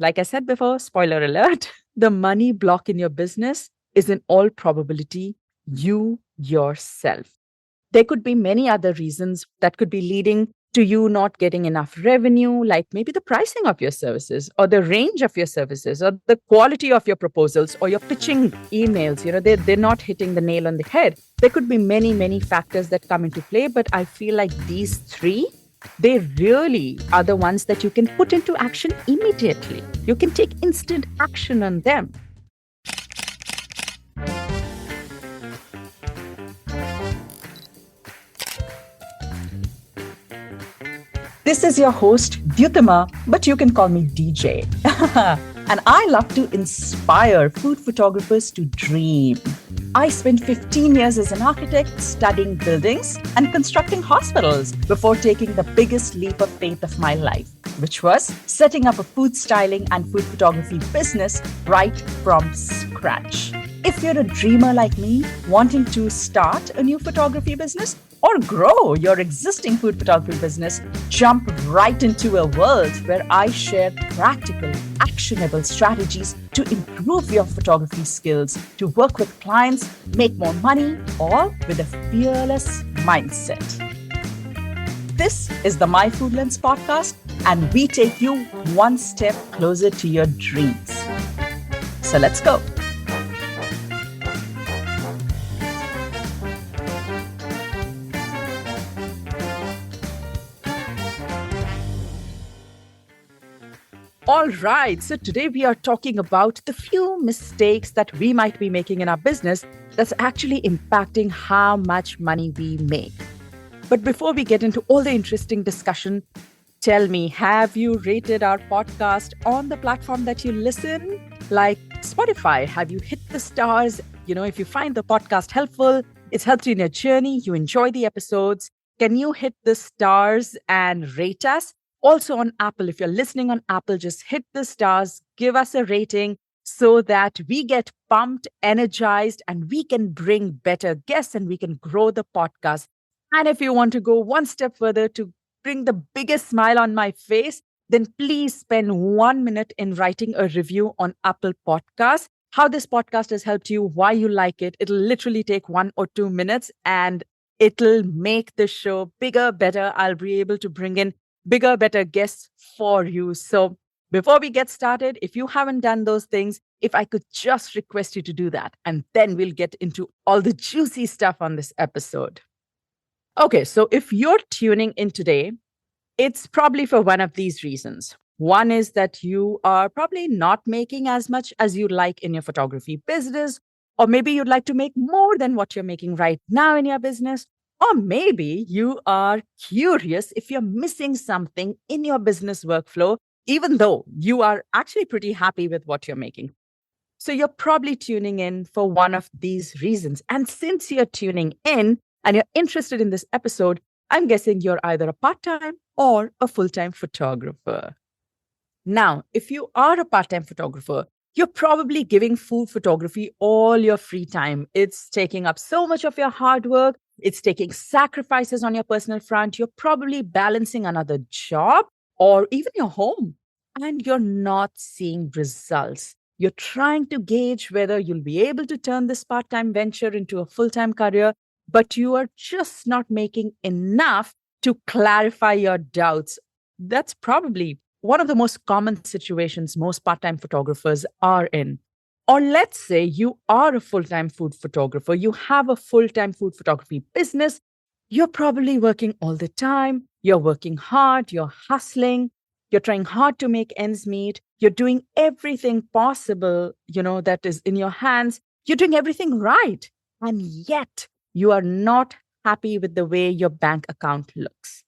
like I said before, spoiler alert, the money block in your business is in all probability you yourself. There could be many other reasons that could be leading to you not getting enough revenue, like maybe the pricing of your services or the range of your services or the quality of your proposals or your pitching emails. They're not hitting the nail on the head. There could be many, many factors that come into play, but I feel like these three, they really are the ones that you can put into action immediately. You can take instant action on them. This is your host, Dyutama, but you can call me DJ. And I love to inspire food photographers to dream. I spent 15 years as an architect studying buildings and constructing hospitals before taking the biggest leap of faith of my life, which was setting up a food styling and food photography business right from scratch. If you're a dreamer like me, wanting to start a new photography business or grow your existing food photography business, jump right into a world where I share practical, actionable strategies to improve your photography skills, to work with clients, make more money, all with a fearless mindset. This is the My Food Lens podcast, and we take you one step closer to your dreams. So let's go. All right, so today we are talking about the few mistakes that we might be making in our business that's actually impacting how much money we make. But before we get into all the interesting discussion, tell me, have you rated our podcast on the platform that you listen, like Spotify? Have you hit the stars? If you find the podcast helpful, it's helped you in your journey, you enjoy the episodes, can you hit the stars and rate us? Also on Apple, if you're listening on Apple, just hit the stars, give us a rating so that we get pumped, energized, and we can bring better guests and we can grow the podcast. And if you want to go one step further to bring the biggest smile on my face, then please spend 1 minute in writing a review on Apple Podcasts. How this podcast has helped you, why you like it. It'll literally take 1 or 2 minutes and it'll make the show bigger, better. I'll be able to bring in bigger, better guests for you. So before we get started, if you haven't done those things, if I could just request you to do that, and then we'll get into all the juicy stuff on this episode. Okay, so if you're tuning in today, it's probably for one of these reasons. One is that you are probably not making as much as you'd like in your photography business, or maybe you'd like to make more than what you're making right now in your business. Or maybe you are curious if you're missing something in your business workflow, even though you are actually pretty happy with what you're making. So you're probably tuning in for one of these reasons. And since you're tuning in and you're interested in this episode, I'm guessing you're either a part-time or a full-time photographer. Now, if you are a part-time photographer, you're probably giving food photography all your free time. It's taking up so much of your hard work. It's taking sacrifices on your personal front. You're probably balancing another job or even your home, and you're not seeing results. You're trying to gauge whether you'll be able to turn this part-time venture into a full-time career, but you are just not making enough to clarify your doubts. That's probably one of the most common situations most part-time photographers are in. Or let's say you are a full-time food photographer, you have a full-time food photography business, you're probably working all the time, you're working hard, you're hustling, you're trying hard to make ends meet, you're doing everything possible, that is in your hands, you're doing everything right, and yet you are not happy with the way your bank account looks.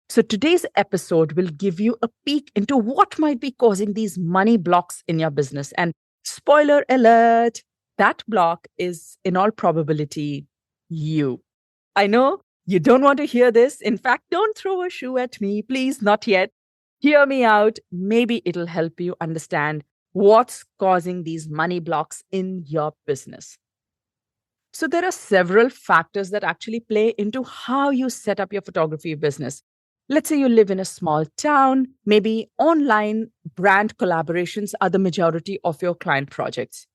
So today's episode will give you a peek into what might be causing these money blocks in your business. And spoiler alert, that block is in all probability you. I know you don't want to hear this. In fact, don't throw a shoe at me, please, not yet. Hear me out. Maybe it'll help you understand what's causing these money blocks in your business. So there are several factors that actually play into how you set up your photography business. Let's say you live in a small town, maybe online brand collaborations are the majority of your client projects.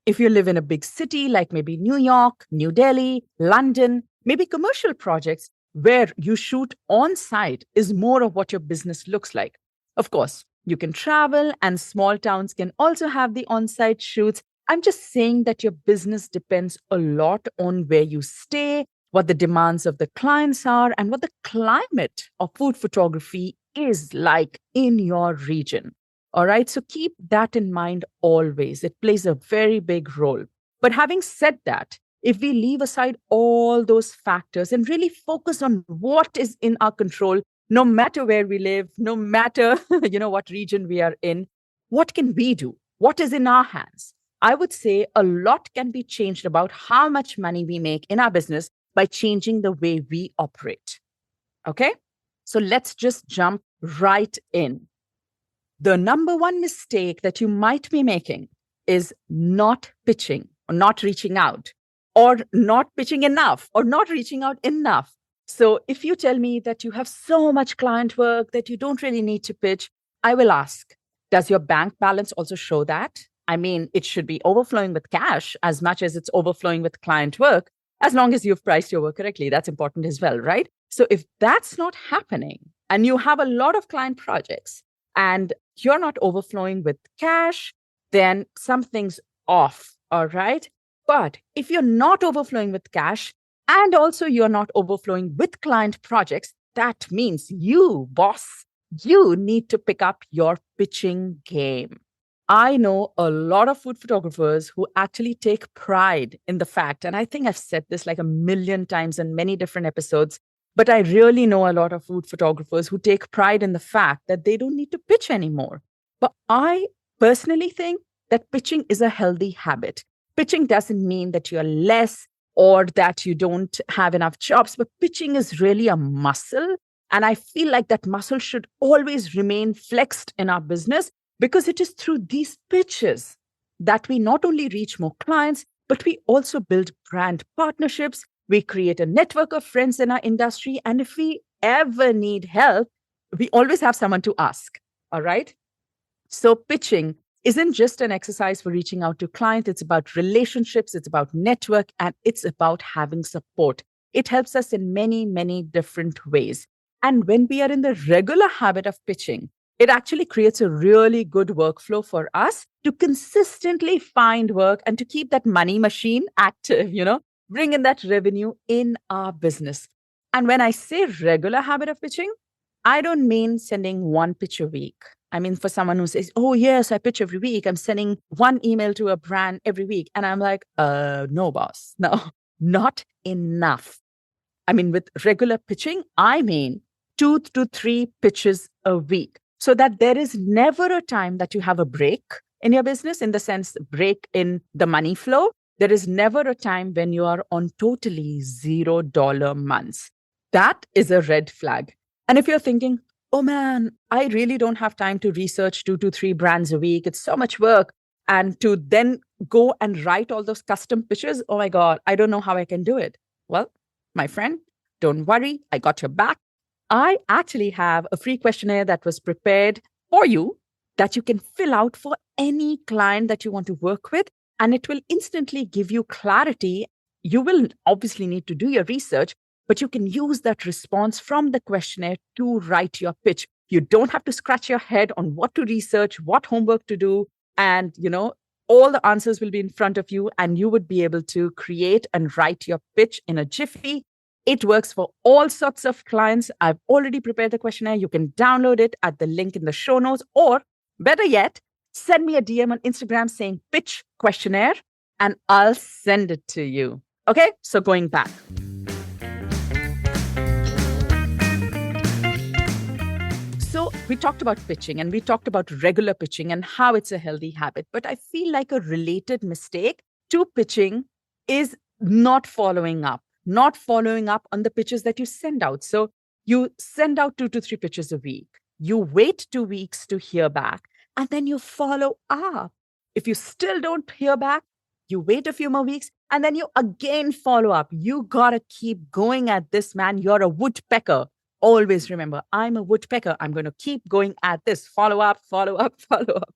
If you live in a big city like maybe New York, New Delhi, London, maybe commercial projects where you shoot on site is more of what your business looks like. Of course, you can travel and small towns can also have the on site shoots. I'm just saying that your business depends a lot on where you stay, what the demands of the clients are, and what the climate of food photography is like in your region. All right. So keep that in mind always. It plays a very big role. But having said that, if we leave aside all those factors and really focus on what is in our control, no matter where we live, no matter what region we are in, what can we do? What is in our hands? I would say a lot can be changed about how much money we make in our business by changing the way we operate. Okay? So let's just jump right in. The number one mistake that you might be making is not pitching or not reaching out or not pitching enough or not reaching out enough. So if you tell me that you have so much client work that you don't really need to pitch, I will ask, does your bank balance also show that? I mean, it should be overflowing with cash as much as it's overflowing with client work, as long as you've priced your work correctly. That's important as well, right? So if that's not happening and you have a lot of client projects, and you're not overflowing with cash, then something's off. All right. But if you're not overflowing with cash and also you're not overflowing with client projects, that means you, boss, you need to pick up your pitching game. I know a lot of food photographers who actually take pride in the fact, and I think I've said this like a million times in many different episodes, but I really know a lot of food photographers who take pride in the fact that they don't need to pitch anymore. But I personally think that pitching is a healthy habit. Pitching doesn't mean that you're less or that you don't have enough jobs, but pitching is really a muscle. And I feel like that muscle should always remain flexed in our business because it is through these pitches that we not only reach more clients, but we also build brand partnerships. We create a network of friends in our industry. And if we ever need help, we always have someone to ask. All right. So pitching isn't just an exercise for reaching out to clients. It's about relationships. It's about network and it's about having support. It helps us in many, many different ways. And when we are in the regular habit of pitching, it actually creates a really good workflow for us to consistently find work and to keep that money machine active, bring in that revenue in our business. And when I say regular habit of pitching, I don't mean sending one pitch a week. I mean, for someone who says, oh, yes, I pitch every week. I'm sending one email to a brand every week. And I'm like, no, boss, no, not enough. I mean, with regular pitching, I mean 2 to 3 pitches a week so that there is never a time that you have a break in your business, in the sense, break in the money flow. There is never a time when you are on totally $0 months. That is a red flag. And if you're thinking, oh man, I really don't have time to research 2 to 3 brands a week. It's so much work. And to then go and write all those custom pitches, oh my God, I don't know how I can do it. Well, my friend, don't worry, I got your back. I actually have a free questionnaire that was prepared for you that you can fill out for any client that you want to work with. And it will instantly give you clarity. You will obviously need to do your research, but you can use that response from the questionnaire to write your pitch. You don't have to scratch your head on what to research, what homework to do. And, all the answers will be in front of you and you would be able to create and write your pitch in a jiffy. It works for all sorts of clients. I've already prepared the questionnaire. You can download it at the link in the show notes, or better yet, send me a DM on Instagram saying pitch questionnaire and I'll send it to you. Okay, so going back. So we talked about pitching and we talked about regular pitching and how it's a healthy habit. But I feel like a related mistake to pitching is not following up on the pitches that you send out. So you send out 2 to 3 pitches a week. You wait 2 weeks to hear back and then you follow up. If you still don't hear back, you wait a few more weeks and then you again follow up. You got to keep going at this, man. You're a woodpecker. Always remember, I'm a woodpecker. I'm going to keep going at this. Follow up, follow up, follow up.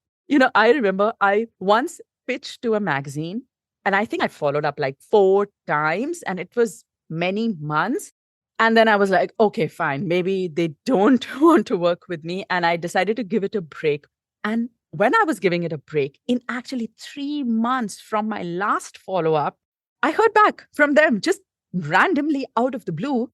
I remember I once pitched to a magazine and I think I followed up like 4 times and it was many months. And then I was like, okay, fine. Maybe they don't want to work with me. And I decided to give it a break. And when I was giving it a break, in actually 3 months from my last follow up, I heard back from them just randomly out of the blue.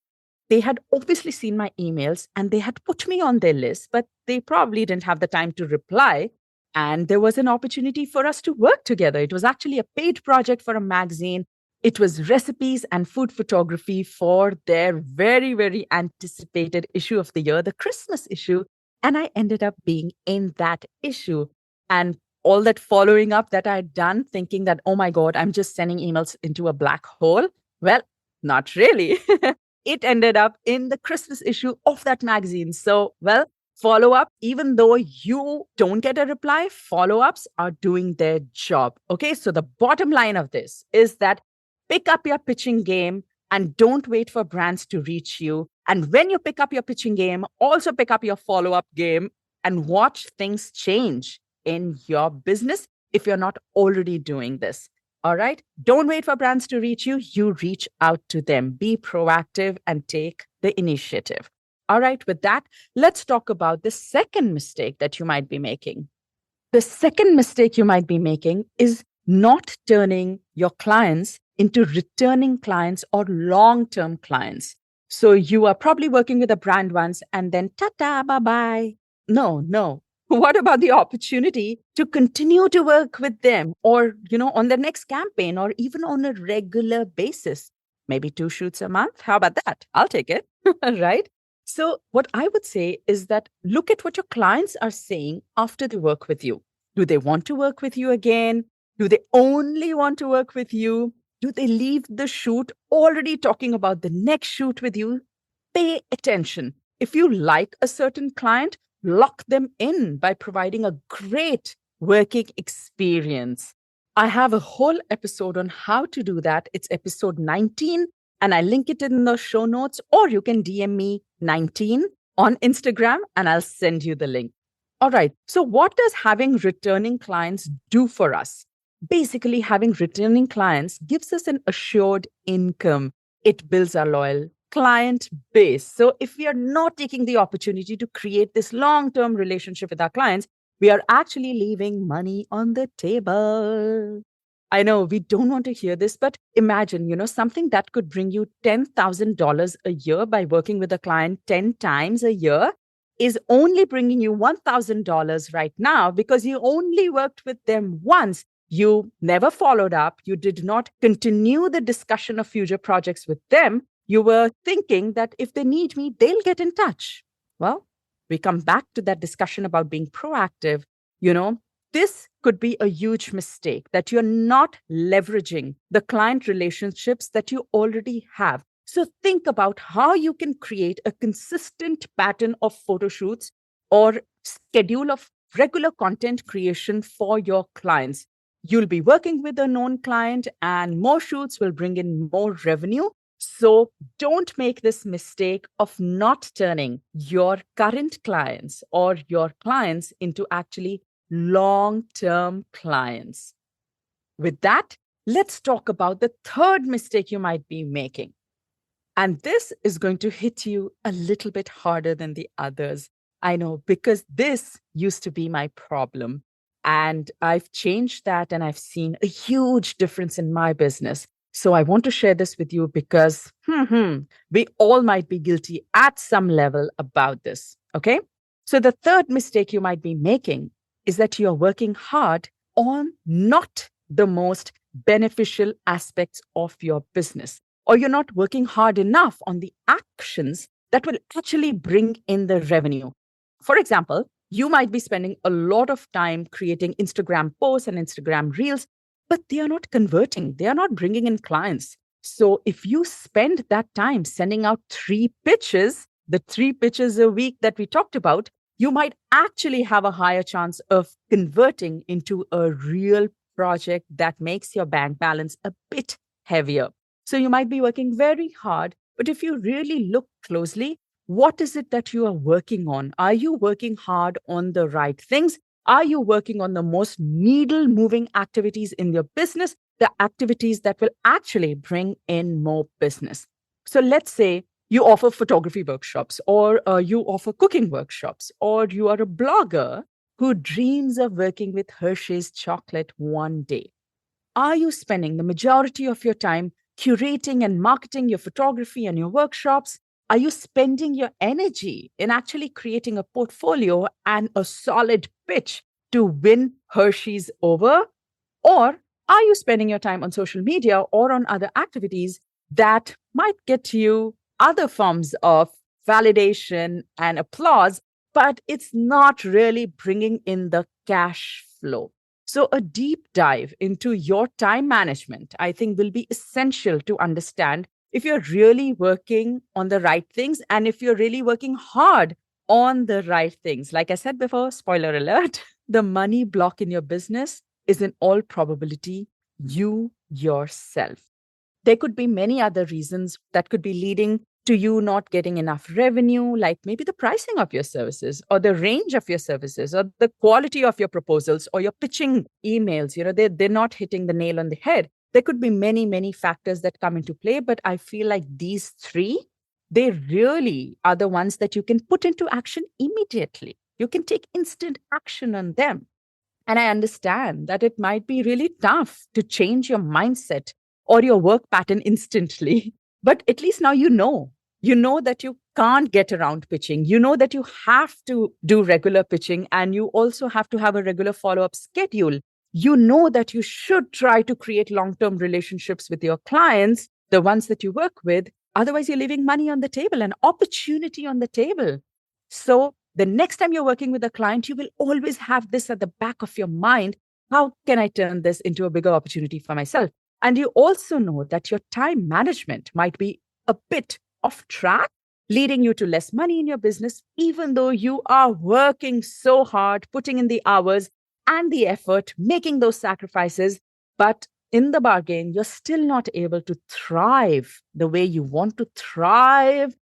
They had obviously seen my emails and they had put me on their list, but they probably didn't have the time to reply. And there was an opportunity for us to work together. It was actually a paid project for a magazine. It was recipes and food photography for their very, very anticipated issue of the year, the Christmas issue. And I ended up being in that issue. And all that following up that I'd done, thinking that, oh my God, I'm just sending emails into a black hole. Well, not really. It ended up in the Christmas issue of that magazine. So, well, follow up, even though you don't get a reply, follow ups are doing their job. Okay. So, the bottom line of this is that pick up your pitching game and don't wait for brands to reach you. And when you pick up your pitching game, also pick up your follow up game and watch things change in your business if you're not already doing this. All right. Don't wait for brands to reach you. You reach out to them. Be proactive and take the initiative. All right. With that, let's talk about the second mistake that you might be making. The second mistake you might be making is not turning your clients into returning clients or long-term clients. So you are probably working with a brand once and then ta-ta, bye-bye. No. What about the opportunity to continue to work with them or, on the next campaign or even on a regular basis? Maybe 2 shoots a month. How about that? I'll take it. Right? So what I would say is that look at what your clients are saying after they work with you. Do they want to work with you again? Do they only want to work with you? Do they leave the shoot already talking about the next shoot with you? Pay attention. If you like a certain client, lock them in by providing a great working experience. I have a whole episode on how to do that. It's episode 19, and I link it in the show notes, or you can DM me 19 on Instagram, and I'll send you the link. All right. So, what does having returning clients do for us? Basically, having returning clients gives us an assured income. It builds our loyal client base. So if we are not taking the opportunity to create this long-term relationship with our clients, we are actually leaving money on the table. I know we don't want to hear this, but imagine, something that could bring you $10,000 a year by working with a client 10 times a year is only bringing you $1,000 right now because you only worked with them once. You never followed up. You did not continue the discussion of future projects with them. You were thinking that if they need me, they'll get in touch. Well, we come back to that discussion about being proactive. This could be a huge mistake that you're not leveraging the client relationships that you already have. So think about how you can create a consistent pattern of photo shoots or schedule of regular content creation for your clients. You'll be working with a known client and more shoots will bring in more revenue. So don't make this mistake of not turning your current clients or your clients into actually long-term clients. With that, let's talk about the third mistake you might be making. And this is going to hit you a little bit harder than the others. I know, because this used to be my problem. And I've changed that and I've seen a huge difference in my business. So I want to share this with you because we all might be guilty at some level about this. Okay. So the third mistake you might be making is that you're working hard on not the most beneficial aspects of your business, or you're not working hard enough on the actions that will actually bring in the revenue. For example, you might be spending a lot of time creating Instagram posts and Instagram reels, but they are not converting. They are not bringing in clients. So if you spend that time sending out 3 pitches, the 3 pitches a week that we talked about, you might actually have a higher chance of converting into a real project that makes your bank balance a bit heavier. So you might be working very hard, but if you really look closely, What is it that you are working on? Are you working hard on the right things? Are you working on the most needle moving activities in your business, the activities that will actually bring in more business? So let's say you offer photography workshops, or you offer cooking workshops, or you are a blogger who dreams of working with Hershey's chocolate one day. Are you spending the majority of your time curating and marketing your photography and your workshops? Are you spending your energy in actually creating a portfolio and a solid pitch to win Hershey's over? Or are you spending your time on social media or on other activities that might get you other forms of validation and applause, but it's not really bringing in the cash flow? So, a deep dive into your time management, I think, will be essential to understand if you're really working on the right things and if you're really working hard on the right things. Like I said before, spoiler alert, the money block in your business is in all probability you yourself. There could be many other reasons that could be leading to you not getting enough revenue, like maybe the pricing of your services or the range of your services or the quality of your proposals or your pitching emails. They're not hitting the nail on the head. There could be many, many factors that come into play, but I feel like these three, they really are the ones that you can put into action immediately. You can take instant action on them. And I understand that it might be really tough to change your mindset or your work pattern instantly. But at least now you know. You know that you can't get around pitching. You know that you have to do regular pitching and you also have to have a regular follow up schedule. You know that you should try to create long term relationships with your clients, the ones that you work with. Otherwise, you're leaving money on the table and opportunity on the table. So the next time you're working with a client, you will always have this at the back of your mind. How can I turn this into a bigger opportunity for myself? And you also know that your time management might be a bit off track, leading you to less money in your business, even though you are working so hard, putting in the hours and the effort, making those sacrifices. But in the bargain, you're still not able to thrive the way you want to thrive,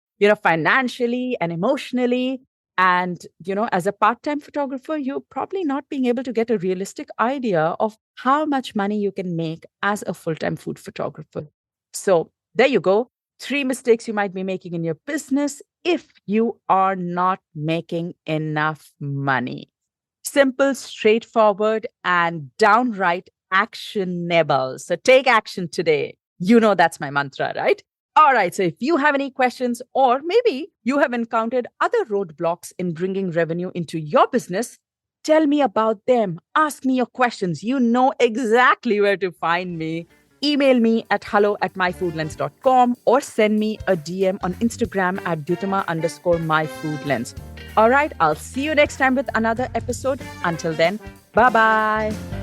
financially and emotionally. And, as a part time photographer, you're probably not being able to get a realistic idea of how much money you can make as a full time food photographer. So, there you go. 3 mistakes you might be making in your business if you are not making enough money. Simple, straightforward, and downright actionable. So, take action today. That's my mantra, right? All right. So if you have any questions, or maybe you have encountered other roadblocks in bringing revenue into your business, tell me about them. Ask me your questions. You know exactly where to find me. Email me at hello@myfoodlens.com or send me a DM on Instagram at Dutama_myfoodlens. All right. I'll see you next time with another episode. Until then, bye-bye.